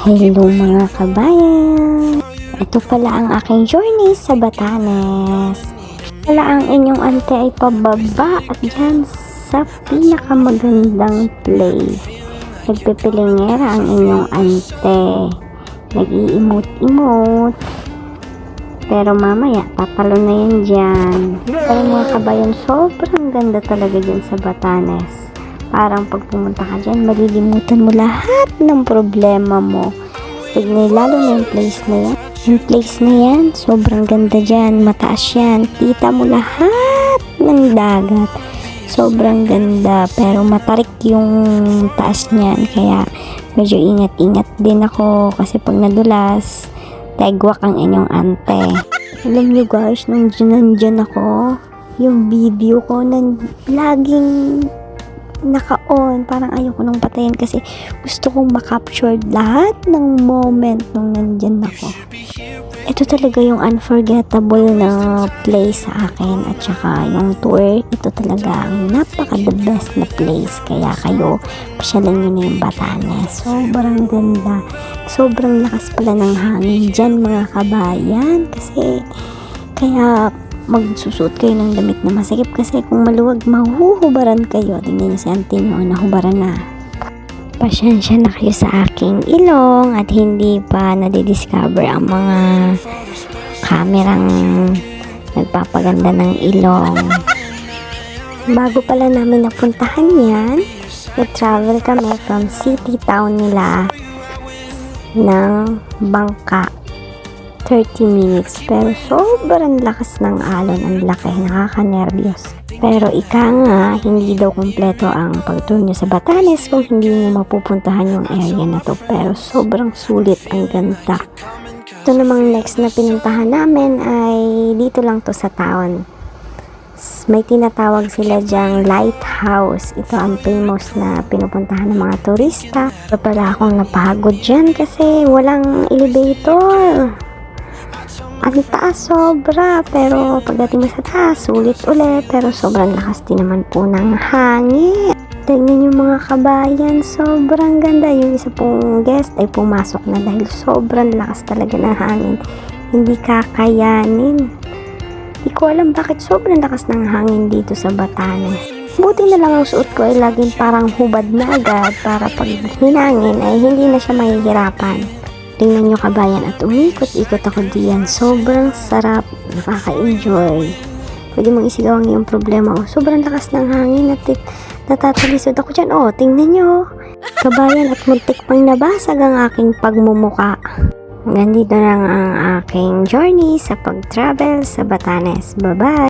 Hello mga kabayan! Ito pala ang aking journey sa Batanes. Pala ang inyong ante ay pababa at yan sa pinakamagandang place. Nagpipilingera ang inyong ante. Nag-iimot-imot. Pero mamaya, tatalo na yan dyan. Pero mga kabayan, sobrang ganda talaga dyan sa Batanes. Parang pag pumunta ka dyan, malilimutan mo lahat ng problema mo. Tignan, lalo na yung place na yan. Yung place na yan, sobrang ganda dyan. Mataas yan. Kita mo lahat ng dagat. Sobrang ganda. Pero matarik yung taas niyan. Kaya medyo ingat-ingat din ako. Kasi pag nadulas, tegwak ang inyong ante. Alam nyo guys, nung nandyan ako, yung video ko laging naka-on, parang ayoko nang patayin kasi gusto kong makapture lahat ng moment nung nandyan ako. Ito talaga yung unforgettable na place sa akin at saka yung tour, ito talaga ang napaka-the best na place. Kaya kayo, pasyalan nyo na yung Batanes. Sobrang ganda. Sobrang lakas pala ng hangin dyan mga kabayan kasi kaya magsusuot kayo ng damit na masikip kasi kung maluwag mahuhubaran kayo. Tingnan niyo si auntie nyo, nahubaran na. Pasyensya na kayo sa aking ilong at hindi pa nadidiscover ang mga kamerang nagpapaganda ng ilong. Bago pala namin napuntahan yan, nag-travel kami from city town nila ng Bangka. 30 minutes pero sobrang lakas ng alon, ang laki, nakaka-nervyos. Pero ika nga, hindi daw kumpleto ang pag-tour nyo sa Batanes kung hindi nyo mapupuntahan yung area na to. Pero sobrang sulit, ang ganda. Ito namang next na pinuntahan namin ay dito lang to sa town. May tinatawag sila dyang lighthouse. Ito ang famous na pinupuntahan ng mga turista. Pero pala akong napagod dyan kasi walang elevator. Ang taas sobra, pero pagdating mo sa taas, sulit ulit, pero sobrang lakas din naman po ng hangin. Tingnan yung mga kabayan, sobrang ganda. Yung isa pong guest ay pumasok na dahil sobrang lakas talaga ng hangin. Hindi kakayanin. Hindi ko alam bakit sobrang lakas ng hangin dito sa Batanes. Buti na lang ang suot ko ay laging parang hubad na agad para pag hinangin ay hindi na siya mahihirapan. Tingnan nyo kabayan at umikot-ikot ako diyan. Sobrang sarap, nakaka-enjoy. Pwede mong isigaw ang iyong problema. Sobrang lakas ng hangin at natatalisod ako dyan. Tingnan nyo. Kabayan at muntik pang nabasag ang aking pagmumuka. Hanggang dito lang ang aking journey sa pag-travel sa Batanes. Bye-bye!